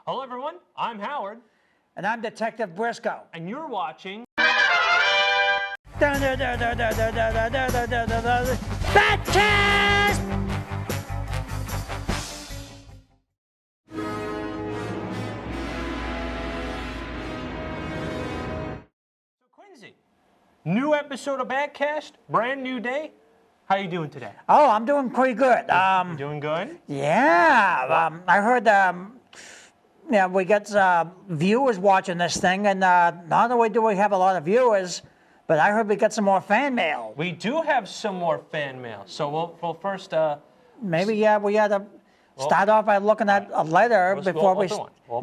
Hello everyone, I'm Howard. And I'm Detective Brisco. And you're watching BATCAST! So Quincy, new episode of BATCAST, brand new day. How you doing today? Oh, I'm doing pretty good. You doing good? Yeah, I heard we got viewers watching this thing, and not only do we have a lot of viewers, but I heard we got some more fan mail. We do have some more fan mail. So we'll first... Maybe we had to start off by looking at a letter before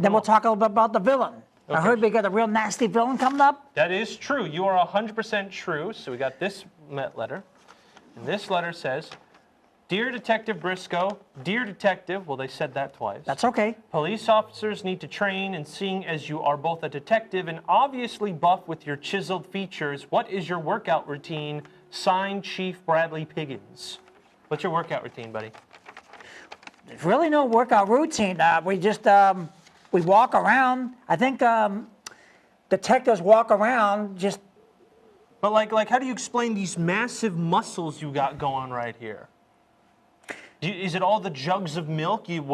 then we'll talk a little bit about the villain. Okay. I heard we got a real nasty villain coming up. That is true. You are 100% true. So we got this letter. And this letter says, Dear Detective Brisco, Dear Detective, well, they said that twice. That's okay. Police officers need to train, and seeing as you are both a detective and obviously buff with your chiseled features, what is your workout routine? Signed, Chief Bradley Piggins. What's your workout routine, buddy? There's really no workout routine. We just, we walk around. I think detectives walk around just... But like, how do you explain these massive muscles you got going right here? Is it all the jugs of milk? You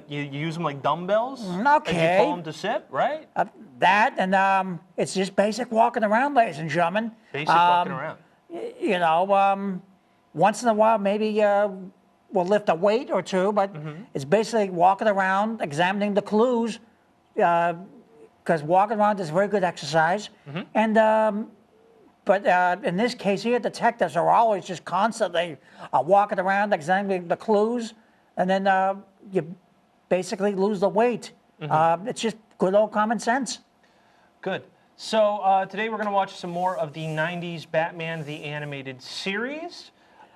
use them like dumbbells? Okay. And you pull them to sip, right? That and it's just basic walking around, ladies and gentlemen. Basic walking around. You know, once in a while maybe we'll lift a weight or two, but it's basically walking around, examining the clues, because walking around is very good exercise. And but in this case here, detectives are always just constantly walking around, examining the clues, and then you basically lose the weight. It's just good old common sense. Good. So today we're going to watch some more of the 90s Batman the Animated Series.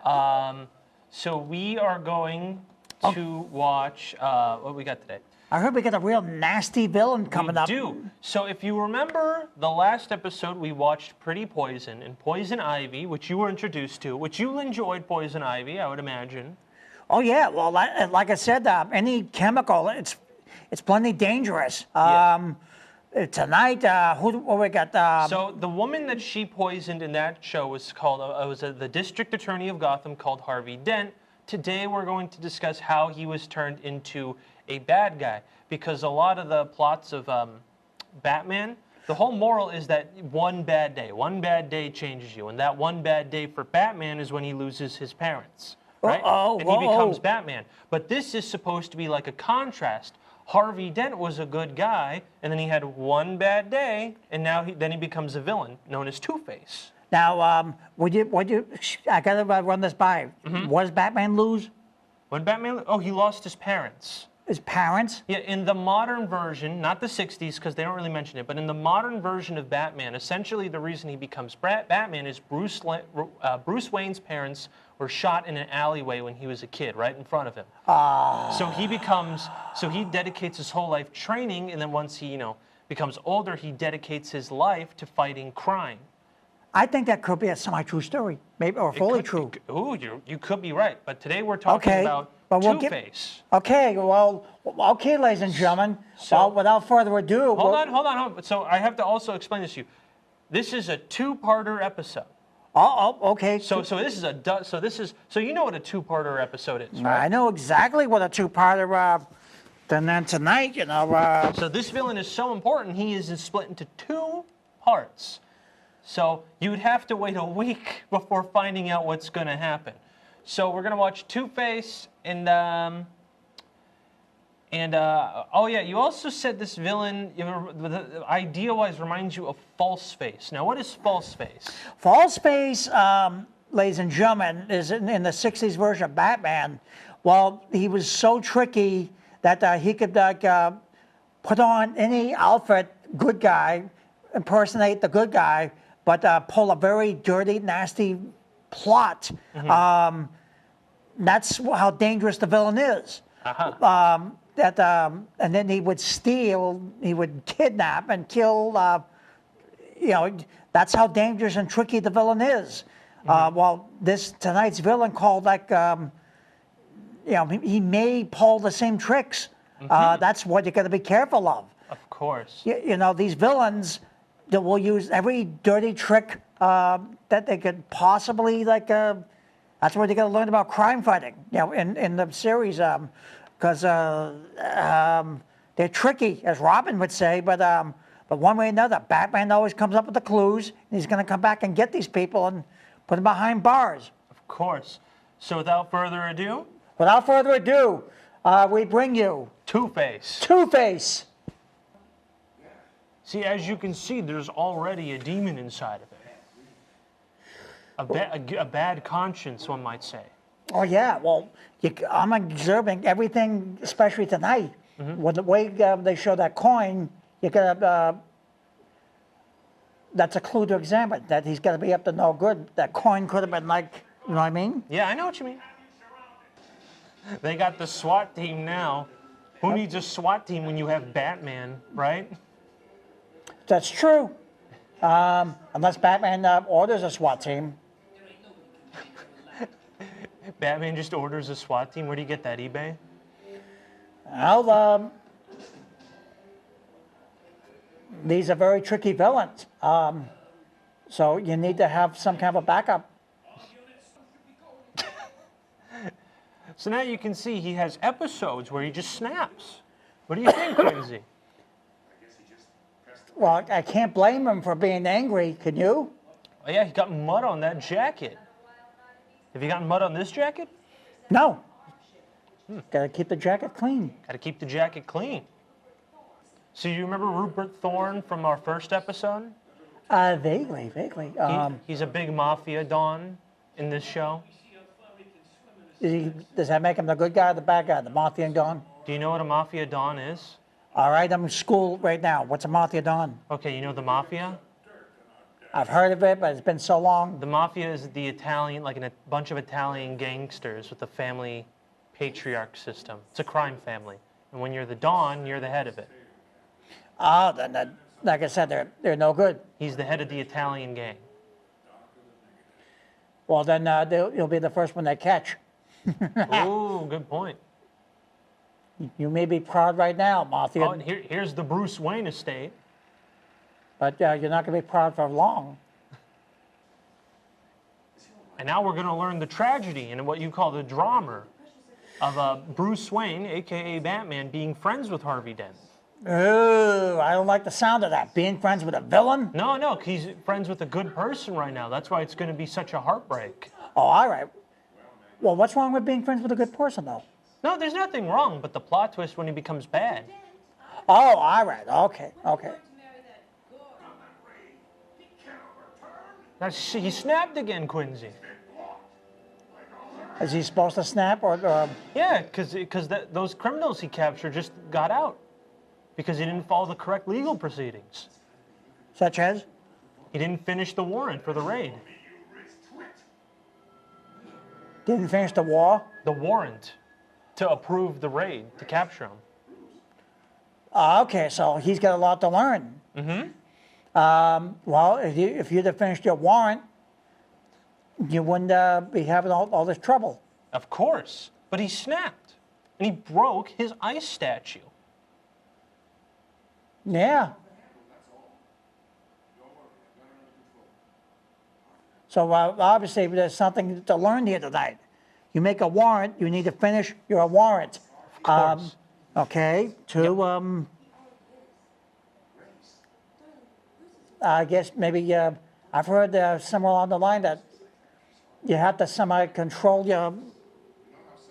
So we are going to watch, what we got today? I heard we got a real nasty villain coming up. We do. So if you remember the last episode, we watched Pretty Poison and Poison Ivy, which you were introduced to, which you enjoyed Poison Ivy, I would imagine. Oh yeah, well, like I said, any chemical, it's plenty dangerous. Yeah. Tonight, who we got? So the woman that she poisoned in that show was called, the district attorney of Gotham called Harvey Dent. Today we're going to discuss how he was turned into a bad guy, because a lot of the plots of Batman, the whole moral is that one bad day changes you, and that one bad day for Batman is when he loses his parents, right? And he becomes Batman. But this is supposed to be like a contrast. Harvey Dent was a good guy, and then he had one bad day, and now then he becomes a villain known as Two-Face. Now, I gotta run this by. What does Batman lose? When Batman, oh, he lost his parents. His parents? Yeah, in the modern version, not the 60s, because they don't really mention it, but in the modern version of Batman, essentially the reason he becomes Batman is Bruce Wayne's parents were shot in an alleyway when he was a kid, right in front of him. So he dedicates his whole life training, and then once he, becomes older, he dedicates his life to fighting crime. I think that could be a semi-true story, maybe, or fully true. You could be right, but today we're talking about Two-Face. Okay, ladies and gentlemen. So, without further ado, hold on. So I have to also explain this to you. This is a two-parter episode. Okay. So you know what a two-parter episode is, right? I know exactly what a two-parter. Then tonight, So this villain is so important. He is split into two parts. So you'd have to wait a week before finding out what's going to happen. So we're going to watch Two-Face and oh yeah, you also said this villain, idea-wise, reminds you of False-Face. Now, what is False-Face? False-Face, ladies and gentlemen, is in the 60s version of Batman. Well, he was so tricky that he could put on any outfit, good guy, impersonate the good guy, but pull a very dirty, nasty plot. That's how dangerous the villain is. And then he would steal, he would kidnap and kill. That's how dangerous and tricky the villain is. Well, tonight's villain called he may pull the same tricks. That's what you're going to be careful of. Of course. You know, these villains that will use every dirty trick that they could possibly, like, that's what you're going to learn about crime fighting, you know, in the series, because they're tricky, as Robin would say, but one way or another, Batman always comes up with the clues, and he's going to come back and get these people and put them behind bars. Of course. So without further ado, we bring you Two-Face. Two-Face. See, as you can see, there's already a demon inside of it. A bad conscience, one might say. Oh, yeah. Well, I'm observing everything, especially tonight. With the way they show that coin, that's a clue to examine, that he's going to be up to no good. That coin could have been like, you know what I mean? Yeah, I know what you mean. They got the SWAT team now. Who needs a SWAT team when you have Batman, right? That's true. Unless Batman orders a SWAT team. Batman just orders a SWAT team. Where do you get that, eBay? Well, these are very tricky villains. So you need to have some kind of a backup. So now you can see he has episodes where he just snaps. What do you think, Quincy? Well, I can't blame him for being angry, can you? Oh, yeah, he got mud on that jacket. Have you gotten mud on this jacket? No. Gotta keep the jacket clean. Got to keep the jacket clean. So you remember Rupert Thorne from our first episode? Vaguely. He's a big mafia don in this show. Does that make him the good guy or the bad guy, the Mafia Don? Do you know what a mafia don is? All right, I'm in school right now. What's a Mafia Don? Okay, you know the mafia? I've heard of it, but it's been so long. The mafia is the Italian, like a bunch of Italian gangsters with a family patriarch system. It's a crime family. And when you're the don, you're the head of it. Then, like I said, they're no good. He's the head of the Italian gang. Well, then you'll be the first one they catch. Ooh, good point. You may be proud right now, Mafia, Oh, and here's the Bruce Wayne estate. but you're not going to be proud for long. And now we're going to learn the tragedy and what you call the drama of Bruce Wayne, a.k.a. Batman, being friends with Harvey Dent. Ooh, I don't like the sound of that. Being friends with a villain? No, he's friends with a good person right now. That's why it's going to be such a heartbreak. Oh, all right. Well, what's wrong with being friends with a good person, though? No, there's nothing wrong, but the plot twist when he becomes bad. Oh, all right. Okay. He snapped again, Quincy. Is he supposed to snap or Yeah, because those criminals he captured just got out because he didn't follow the correct legal proceedings. such as? He didn't finish the warrant for the raid. Didn't finish the war? The warrant to approve the raid, to capture him. Okay, so he's got a lot to learn. Well, if you'd have finished your warrant, you wouldn't be having all this trouble. Of course, but he snapped, and he broke his ice statue. Yeah. So obviously there's something to learn here tonight. You make a warrant, you need to finish your warrant. Of course. Okay, I guess maybe I've heard somewhere along the line that you have to somehow control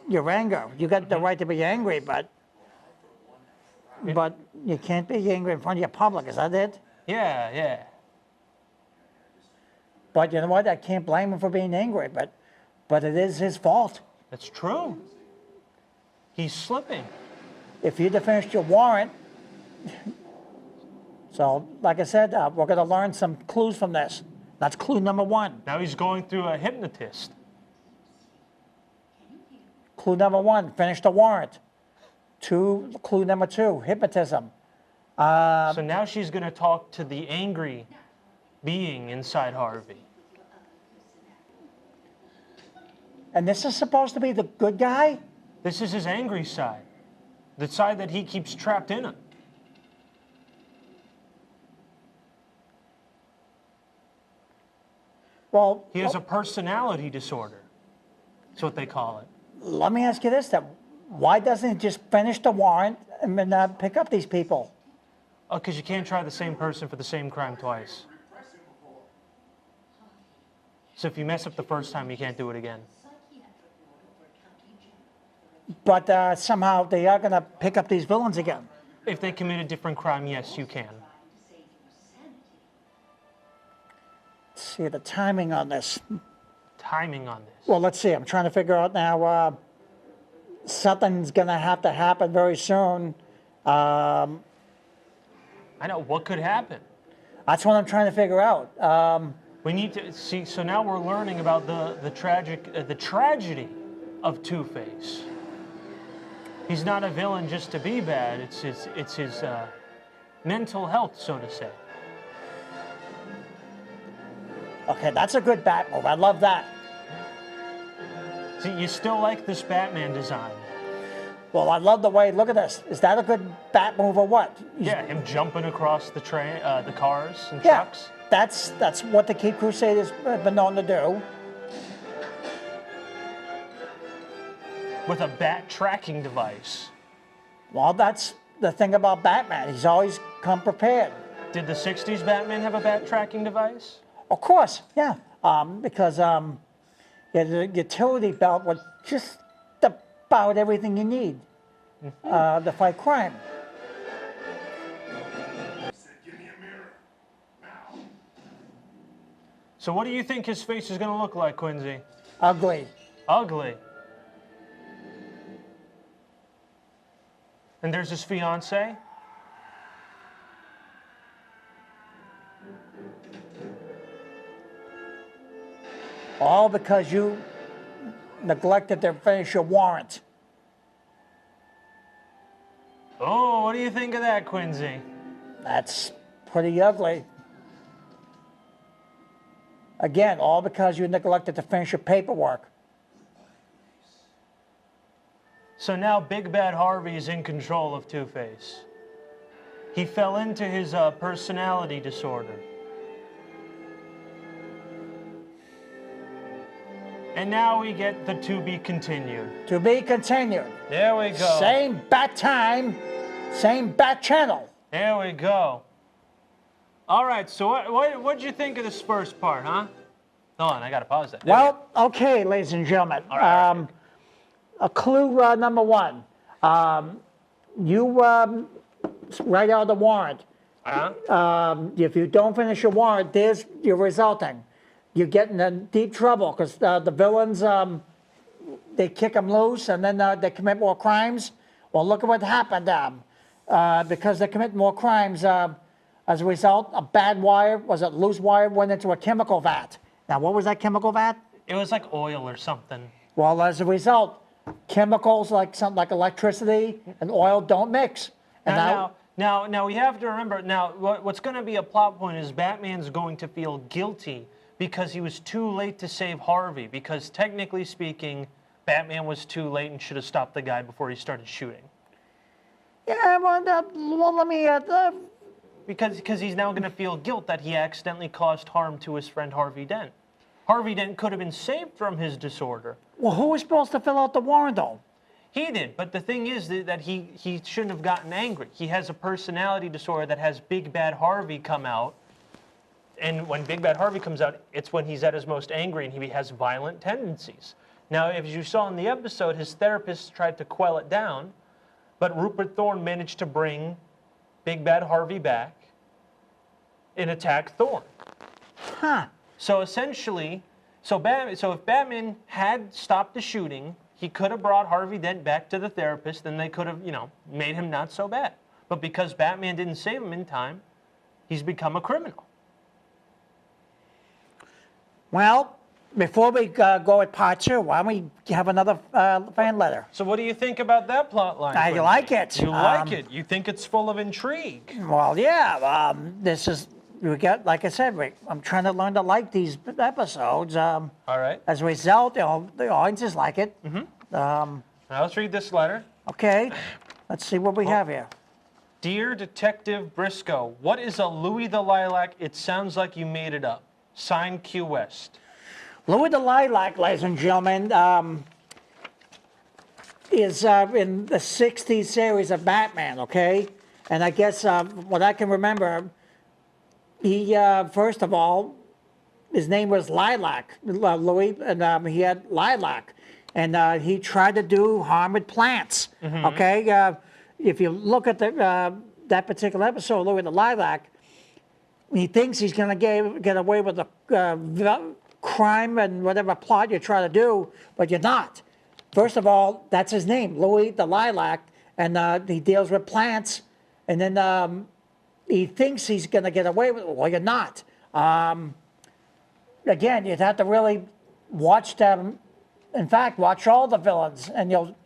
your anger. You got the right to be angry, but you can't be angry in front of your public. Is that it? Yeah. But you know what? I can't blame him for being angry, but it is his fault. That's true. He's slipping. If you'd have finished your warrant, so like I said, we're going to learn some clues from this. That's clue number one. Now he's going through a hypnotist. Clue number one, finish the warrant. Clue number two, hypnotism. So now she's going to talk to the angry being inside Harvey. And this is supposed to be the good guy? This is his angry side. The side that he keeps trapped in him. Well, He has a personality disorder. That's what they call it. let me ask you this then. Why doesn't he just finish the warrant and then pick up these people? Oh, because you can't try the same person for the same crime twice. So if you mess up the first time, you can't do it again. But somehow they are going to pick up these villains again. If they commit a different crime, yes, you can. Let's see the timing on this. Timing on this. Well, let's see. I'm trying to figure out now. Something's going to happen very soon. I know, what could happen? That's what I'm trying to figure out. We need to see, so now we're learning about the tragedy of Two-Face. He's not a villain just to be bad, it's his mental health, so to say. Okay, that's a good bat move. I love that. See, you still like this Batman design. Well, I love the way, look at this. Is that a good bat move or what? Yeah, him jumping across the train, the cars and Yeah, trucks. that's what the Cape Crusaders have been known to do. With a bat tracking device. Well, that's the thing about Batman. He's always come prepared. Did the 60s Batman have a bat tracking device? Of course, yeah. Because the utility belt was just about everything you need to fight crime. Give me a mirror now. So what do you think his face is going to look like, Quincy? Ugly. Ugly. And there's his fiance. All because you neglected to finish your warrant. Oh, what do you think of that, Quincy? That's pretty ugly. Again, all because you neglected to finish your paperwork. So now Big Bad Harvey is in control of Two-Face. He fell into his personality disorder. And now we get the to be continued. To be continued. There we go. Same bat time, same bat channel. There we go. All right, so what'd you think of this first part, huh? Hold on, I gotta pause that. There we go. Well, okay, ladies and gentlemen. All right. A clue number one. You write out the warrant. If you don't finish your warrant, there's your resulting. You get in deep trouble because the villains, they kick them loose and then they commit more crimes. Well, look at what happened. Because they commit more crimes, as a result, a bad wire, was it loose wire, went into a chemical vat. Now, what was that chemical vat? It was like oil or something. Well, as a result, chemicals like something like electricity and oil don't mix. And Now we have to remember, now what's going to be a plot point is Batman's going to feel guilty because he was too late to save Harvey, because technically speaking, Batman was too late and should have stopped the guy before he started shooting. yeah, well, let me. Because he's now going to feel guilt that he accidentally caused harm to his friend Harvey Dent. Harvey Dent could have been saved from his disorder. Well, who was supposed to fill out the warrant, though? He did, but the thing is that he shouldn't have gotten angry. He has a personality disorder that has Big Bad Harvey come out. And when Big Bad Harvey comes out, it's when he's at his most angry and he has violent tendencies. Now, as you saw in the episode, his therapist tried to quell it down, but Rupert Thorne managed to bring Big Bad Harvey back and attack Thorne. Huh. So essentially, so if Batman had stopped the shooting, he could have brought Harvey Dent back to the therapist, and they could have, made him not so bad. But because Batman didn't save him in time, he's become a criminal. Well, before we go with part two, why don't we have another fan letter? So what do you think about that plot line? I Quincy? like it. You like it? You think it's full of intrigue? Well, yeah. This is we got, like I said, I'm trying to learn to like these episodes. All right. As a result, the audiences like it. Now let's read this letter. Okay. Let's see what we have here. Dear Detective Brisco, what is a Louis the Lilac? It sounds like you made it up. Signed, Q West. Louis the Lilac, ladies and gentlemen, is in the 60s series of Batman, okay? And I guess what I can remember, he, first of all, his name was Lilac, Louis, and he had lilac. And he tried to do harm with plants, okay? If you look at that particular episode, Louis the Lilac, he thinks he's going to get away with the crime and whatever plot you try to do, but you're not. First of all, that's his name, Louis the Lilac, and he deals with plants, and then he thinks he's going to get away with it. Well, you're not. Again, you'd have to really watch them. In fact, watch all the villains, and you'll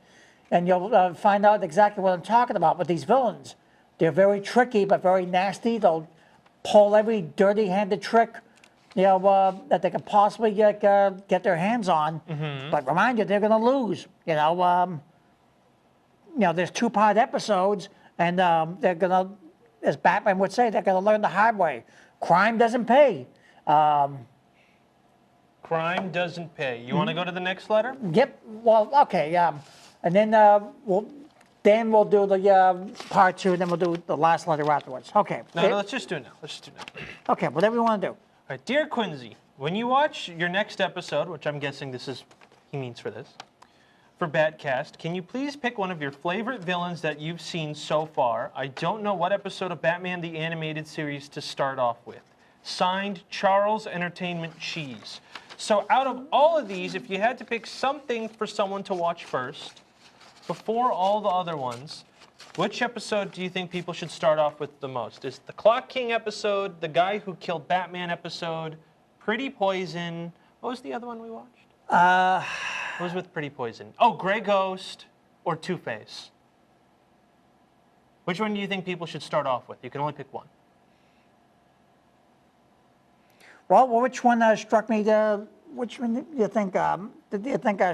find out exactly what I'm talking about with these villains. They're very tricky, but very nasty. They'll pull every dirty-handed trick, that they could possibly get their hands on. But remind you, they're going to lose. There's 2-part episodes, and they're going to, as Batman would say, they're going to learn the hard way. Crime doesn't pay. Crime doesn't pay. You want to go to the next letter? Yep. Well, okay. And then we'll do the part 2, and then we'll do the last letter afterwards. Okay. No, let's just do it now. Okay, whatever you want to do. All right, dear Quincy, when you watch your next episode, which I'm guessing he means for this, for BATCAST, can you please pick one of your favorite villains that you've seen so far? I don't know what episode of Batman the Animated Series to start off with. Signed, Charles Entertainment Cheese. So out of all of these, if you had to pick something for someone to watch first, before all the other ones, which episode do you think people should start off with the most? Is the Clock King episode, the Guy Who Killed Batman episode, Pretty Poison? What was the other one we watched? What was with Pretty Poison? Oh, Grey Ghost or Two-Face? Which one do you think people should start off with? You can only pick one. Well, which one struck me? Which one do you think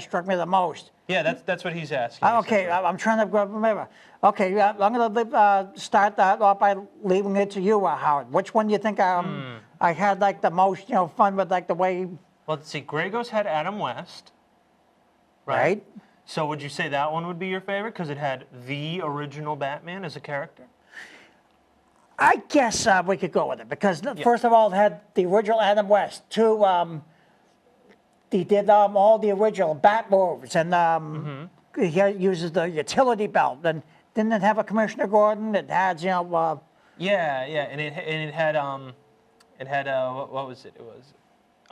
struck me the most? Yeah, that's what he's asking. Okay, I'm trying to remember. Okay, I'm going to start that off by leaving it to you, Howard. Which one do you think I had like the most, fun with, like the way? Well, let's see. Grey Ghost had Adam West, Right. So would you say that one would be your favorite because it had the original Batman as a character? I guess we could go with it because first of all, it had the original Adam West. 2, he did all the original Bat moves, and he uses the utility belt. And didn't it have a Commissioner Gordon? It had, Yeah, and it had what was it? It was.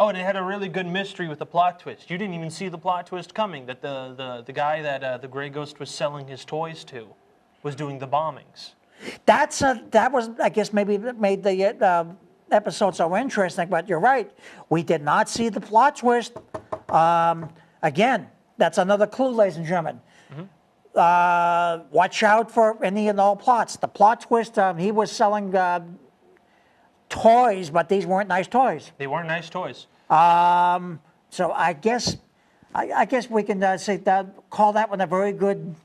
Oh, and it had a really good mystery with the plot twist. You didn't even see the plot twist coming. That the guy that the Grey Ghost was selling his toys to was doing the bombings. that was, I guess, maybe that made the episode so interesting. But you're right, we did not see the plot twist. Again, that's another clue, ladies and gentlemen. Watch out for any and all plots. The plot twist, he was selling toys, but these weren't nice toys. They weren't nice toys. So I guess we can say that, call that one a very good.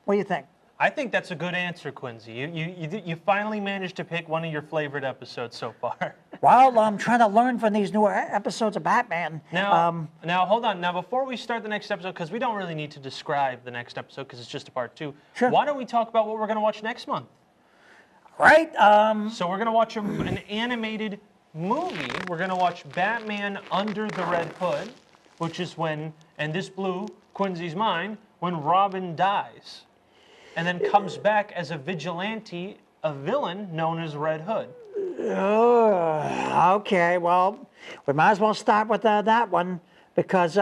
What do you think? I think that's a good answer, Quincy. You finally managed to pick one of your favorite episodes so far. Well, I'm trying to learn from these newer episodes of Batman. Now, hold on. Now, before we start the next episode, because we don't really need to describe the next episode because it's just a part 2. Sure. Why don't we talk about what we're going to watch next month? Right. So we're going to watch an animated movie. We're going to watch Batman Under the Red Hood, which is when, and this blew Quincy's mind, when Robin dies and then comes back as a vigilante, a villain known as Red Hood. Okay, well, we might as well start with that one because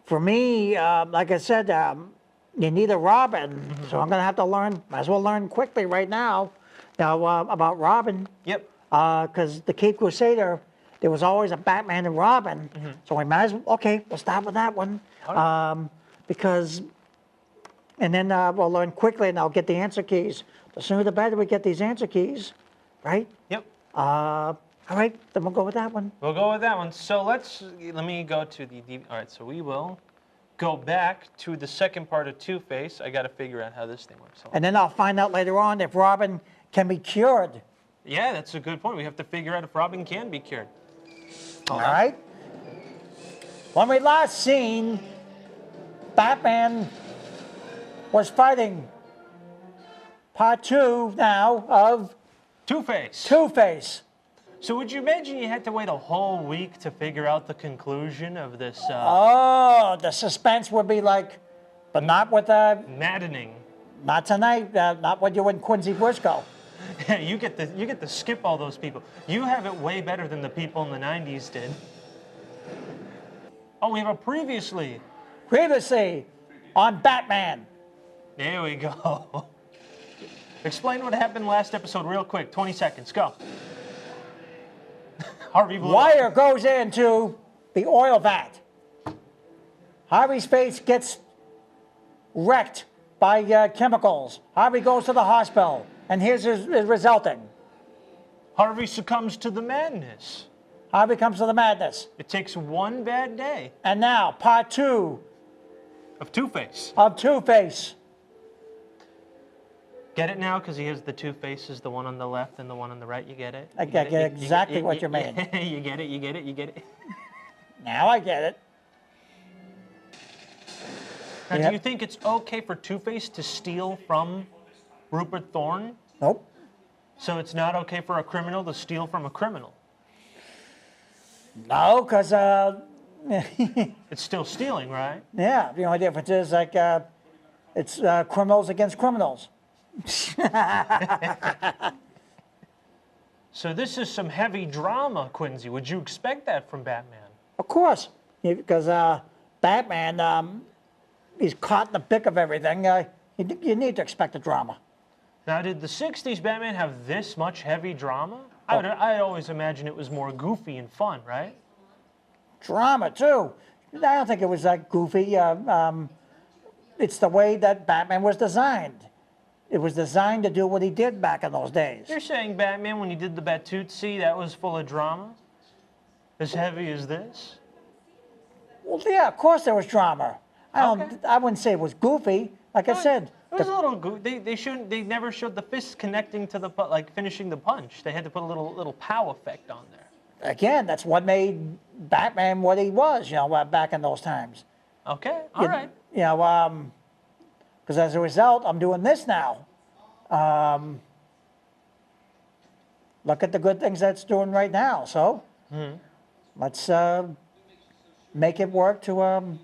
for me, like I said, you need a Robin, so I'm going to have to learn, might as well learn quickly right now about Robin. Yep. Because the Cape Crusader, there was always a Batman and Robin, so we might as well, okay, we'll start with that one. Right. Because, and then we'll learn quickly and I'll get the answer keys. The sooner the better we get these answer keys, right? Yep. All right, then we'll go with that one. We'll go with that one. So let me go to all right, so we will go back to the second part of Two-Face. I got to figure out how this thing works. Hold on. And then I'll find out later on if Robin can be cured. Yeah, that's a good point. We have to figure out if Robin can be cured. All right? When we last seen, Batman was fighting part 2 now of Two-Face. Two-Face. So would you imagine you had to wait a whole week to figure out the conclusion of this Oh, the suspense would be like, but not with, maddening? not tonight, not with you and Quincy Brisco. Yeah, you get to skip all those people. You have it way better than the people in the 90s did. Oh, we have a previously. Previously on Batman. There we go. Explain what happened last episode real quick. 20 seconds. Go. Harvey blew up. Wire goes into the oil vat. Harvey's face gets wrecked by chemicals. Harvey goes to the hospital, and here's his resulting. Harvey succumbs to the madness. Harvey comes to the madness. It takes one bad day And now, part 2 of Two-Face. of Two-Face. Get it now? Because he has the two faces, the one on the left and the one on the right. You get it? I You get it? exactly what you mean. You get it, you get it, you get it. Now I get it. Now, Yep. do you think it's okay for Two-Face to steal from Rupert Thorne? Nope. So it's not okay for a criminal to steal from a criminal? No, because, It's still stealing, right? yeah, the only difference is like it's criminals against criminals. So this is some heavy drama, Quincy. Would you expect that from Batman? Of course, because Batman, he's caught in the thick of everything. You need to expect a drama. Now, did the 60s Batman have this much heavy drama? I always imagine it was more goofy and fun, right? Drama, too. I don't think it was that goofy. It's the way that Batman was designed. It was designed to do what he did back in those days. You're saying Batman, when he did the Batootsie, that was full of drama? As heavy as this? Well, yeah, of course there was drama. Okay. I wouldn't say it was goofy. Like I said, It was a little goofy. They never showed the fist connecting to the like finishing the punch. They had to put a little pow effect on there. again, that's what made Batman what he was, back in those times. Okay, all right. Because as a result, I'm doing this now. Look at the good things that's doing right now. So let's make it work to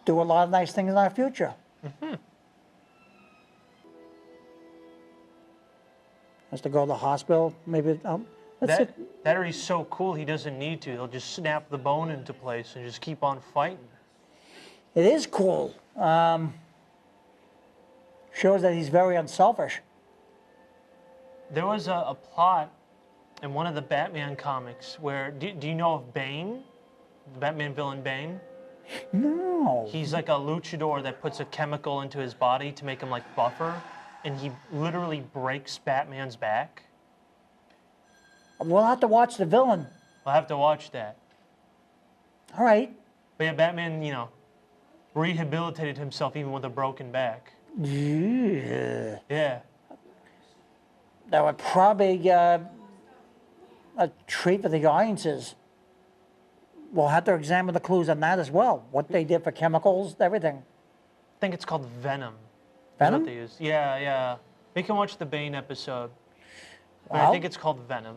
do a lot of nice things in our future. Has to go to the hospital, maybe. Let's see. That or he's so cool he doesn't need to. He'll just snap the bone into place and just keep on fighting. It is cool. Shows that he's very unselfish. There was a plot in one of the Batman comics where, do you know of Bane? The Batman villain Bane? No. He's like a luchador that puts a chemical into his body to make him like buffer, and he literally breaks Batman's back. We'll have to watch the villain. I'll have to watch that. All right. But yeah, Batman, rehabilitated himself even with a broken back. Yeah. Yeah. That would probably a treat for the audiences. We'll have to examine the clues on that as well. What they did for chemicals, everything. I think it's called Venom. That's Venom? what they use. Yeah, yeah. We can watch the Bane episode. But I Well- think it's called Venom.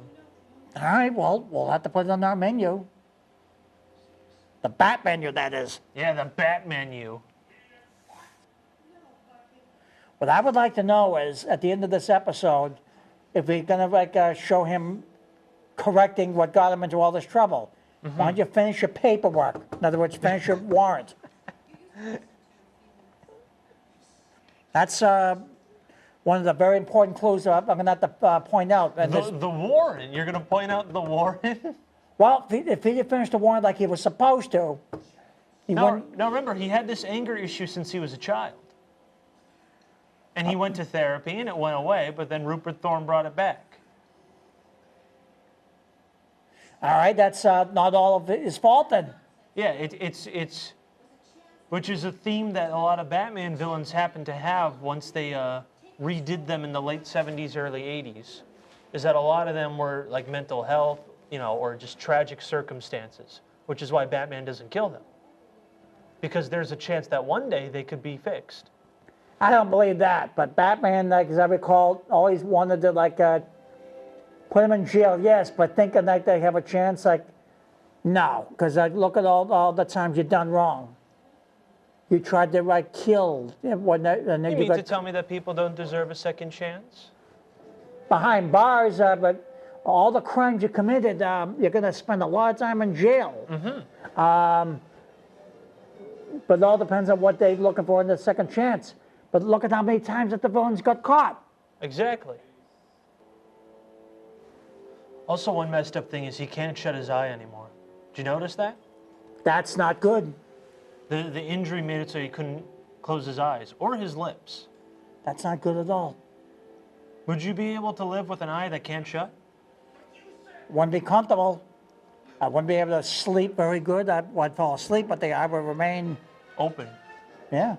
All right, well, we'll have to put it on our menu. The Bat menu, that is. Yeah, the Bat menu. What I would like to know is, at the end of this episode, if we're going to show him correcting what got him into all this trouble. Why don't you finish your paperwork? In other words, finish your warrant. That's one of the very important clues that I'm going to have to point out. And The warrant. You're going to point out the warrant? well, if he didn't finish the warrant like he was supposed to, he wouldn't. Now remember, he had this anger issue since he was a child. And he went to therapy and it went away, but then Rupert Thorne brought it back. All right, that's not all of his fault then. Yeah, it's which is a theme that a lot of Batman villains happen to have once they redid them in the late 70s, early 80s, is that a lot of them were like mental health, or just tragic circumstances, which is why Batman doesn't kill them. Because there's a chance that one day they could be fixed. I don't believe that, but Batman, like, as I recall, always wanted to put him in jail, yes, but thinking like they have a chance, no, because look at all the times you've done wrong. You tried to kill, and then You you mean to got tell me that people don't deserve a second chance? behind bars, but all the crimes you committed, you're going to spend a lot of time in jail. But it all depends on what they're looking for in the second chance. But look at how many times that the villains got caught. Exactly. Also, one messed up thing is he can't shut his eye anymore. Did you notice that? That's not good. The injury made it so he couldn't close his eyes or his lips. That's not good at all. Would you be able to live with an eye that can't shut? Wouldn't be comfortable. I wouldn't be able to sleep very good. I'd fall asleep, but the eye would remain, Open. yeah.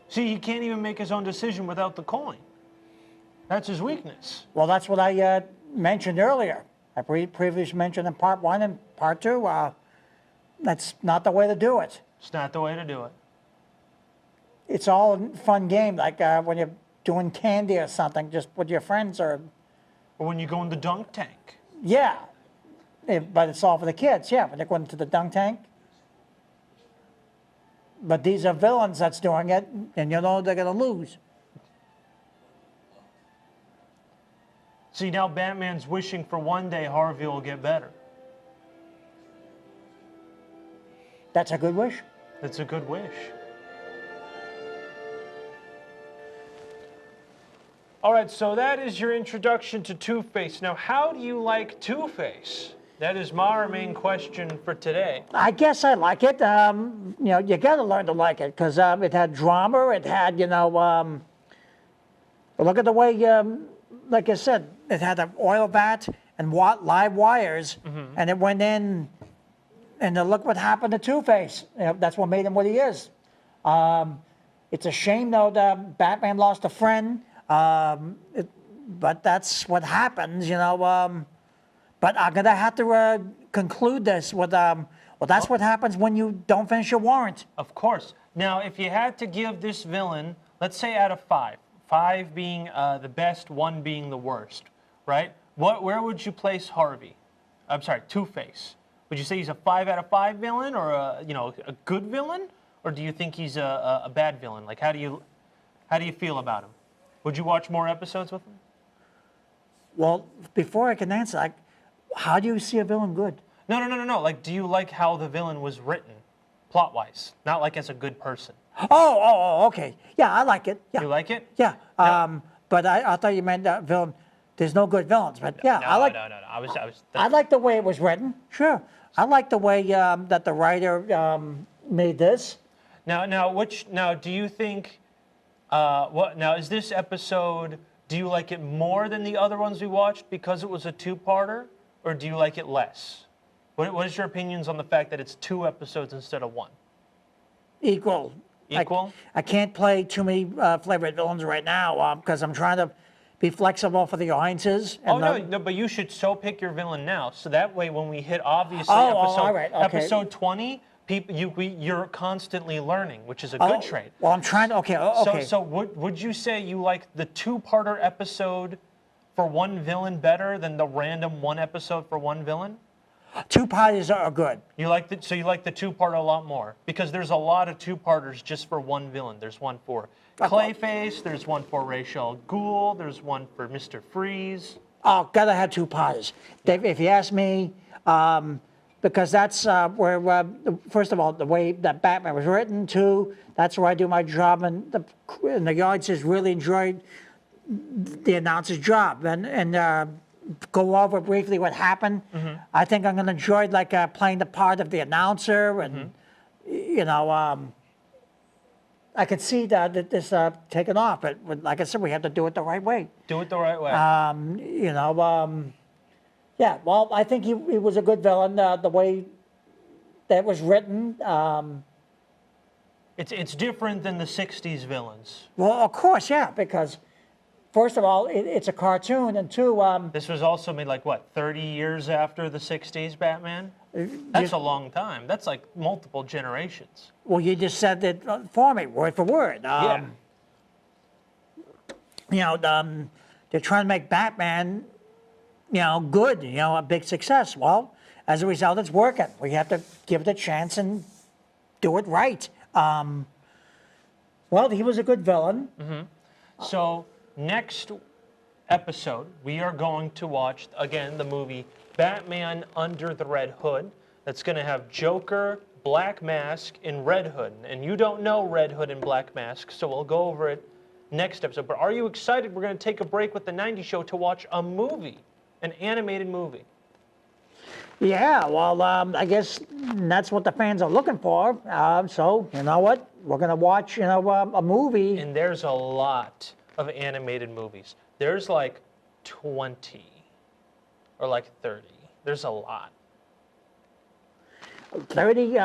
See, he can't even make his own decision without the coin. That's his weakness. Well, that's what I mentioned earlier. I previously mentioned in part 1 and part 2. That's not the way to do it. It's not the way to do it. It's all a fun game, like when you're doing candy or something, just with your friends or, Or when you go in the dunk tank. yeah. But it's all for the kids, yeah, when they're going to the dunk tank. But these are villains that's doing it, and you know they're going to lose. See, now Batman's wishing for one day Harvey will get better. That's a good wish. That's a good wish. All right, so that is your introduction to Two-Face. Now, how do you like Two-Face? That is my main question for today. I guess I like it. You got to learn to like it because it had drama. It had, look at the way, like I said, it had an oil vat and live wires, and it went in, and then look what happened to Two-Face. That's what made him what he is. It's a shame, though, that Batman lost a friend, but that's what happens, But I'm going to have to conclude this with, well, that's what happens when you don't finish your warrant. Of course. Now, if you had to give this villain, let's say out of 5, 5 being the best, 1 being the worst, right? Where would you place Harvey? I'm sorry, Two-Face. Would you say he's a 5 out of 5 villain, or a good villain, or do you think he's a bad villain? Like, how do you feel about him? Would you watch more episodes with him? Well, before I can answer, how do you see a villain good? No. Like, do you like how the villain was written, plot-wise? Not like as a good person. Oh, okay. Yeah, I like it. Yeah. You like it? Yeah. But I thought you meant that villain. There's no good villains, but yeah, No, I like. No. I like the way it was written. Sure. I like the way that the writer made this. Now, do you think? Now, is this episode? Do you like it more than the other ones we watched because it was a 2-parter, or do you like it less? What is your opinions on the fact that it's 2 episodes instead of 1? Equal. Equal? I can't play too many flavored villains right now because I'm trying to be flexible for the audiences. And No, but you should so pick your villain now, so that way when we hit obviously all right, okay. episode 20, you're constantly learning, which is a good trait. Well, I'm trying to. Okay. So would you say you like the 2-parter episode for 1 villain better than the random 1 episode for 1 villain? 2 parties are good. You like the 2-part a lot more because there's a lot of 2-parters just for 1 villain. There's one for Clayface, there's one for Ra's al Ghul, there's one for Mr. Freeze. Oh, gotta have 2 parties. If you ask me, because that's where, first of all, the way that Batman was written, 2, that's where I do my job, and the audiences really enjoyed the announcer's job, and go over briefly what happened. I think I'm going to enjoy playing the part of the announcer, and I could see that this taking off, but like I said, we have to do it the right way. Do it the right way. Yeah, Yeah, well, I think he was a good villain, the way that was written. It's different than the 60s villains. Well, of course, yeah, because first of all, it's a cartoon, and two, This was also made like, what, 30 years after the 60s Batman? That's a long time. That's like multiple generations. well, you just said that for me, word for word. Yeah. You know, they're trying to make Batman, good, a big success. Well, as a result, it's working. We have to give it a chance and do it right. Well, he was a good villain. So next episode, we are going to watch, again, the movie Batman Under the Red Hood. That's going to have Joker, Black Mask, and Red Hood. And you don't know Red Hood and Black Mask, so we'll go over it next episode. But are you excited? We're going to take a break with the 90s show to watch a movie, an animated movie. Yeah, well, I guess that's what the fans are looking for. So, you know what? We're going to watch, a movie. And there's a lot of animated movies. There's like 20 or like 30. There's a lot. 30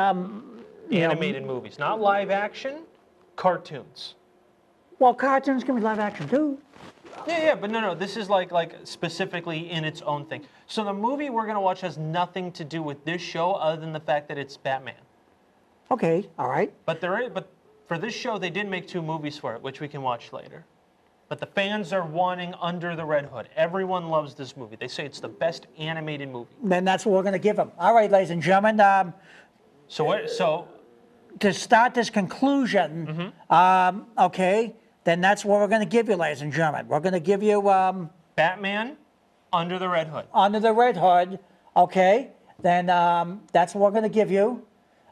Animated movies, not live action, cartoons. Well, cartoons can be live action too. Yeah, but no, this is like specifically in its own thing. So the movie we're gonna watch has nothing to do with this show other than the fact that it's Batman. Okay, all right. But for this show they did make 2 movies for it, which we can watch later. But the fans are wanting Under the Red Hood. Everyone loves this movie. They say it's the best animated movie. Then that's what we're going to give them. All right, ladies and gentlemen. So To start this conclusion, okay, then that's what we're going to give you, ladies and gentlemen. We're going to give you Batman Under the Red Hood. Under the Red Hood, okay? Then that's what we're going to give you.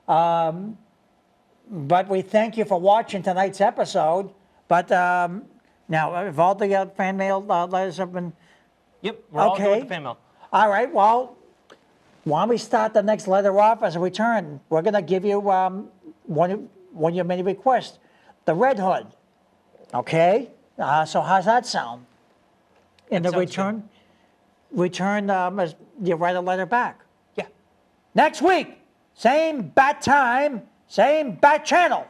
But we thank you for watching tonight's episode. But now, if all the fan mail letters have been... Yep, we're all good with Okay. the fan mail. All right, well, why don't we start the next letter off as a return? We're going to give you one of your many requests, the Red Hood. Okay? So how's that sound? In That the sounds return, as you write a letter back. Yeah. Next week, same bat time, same bat channel.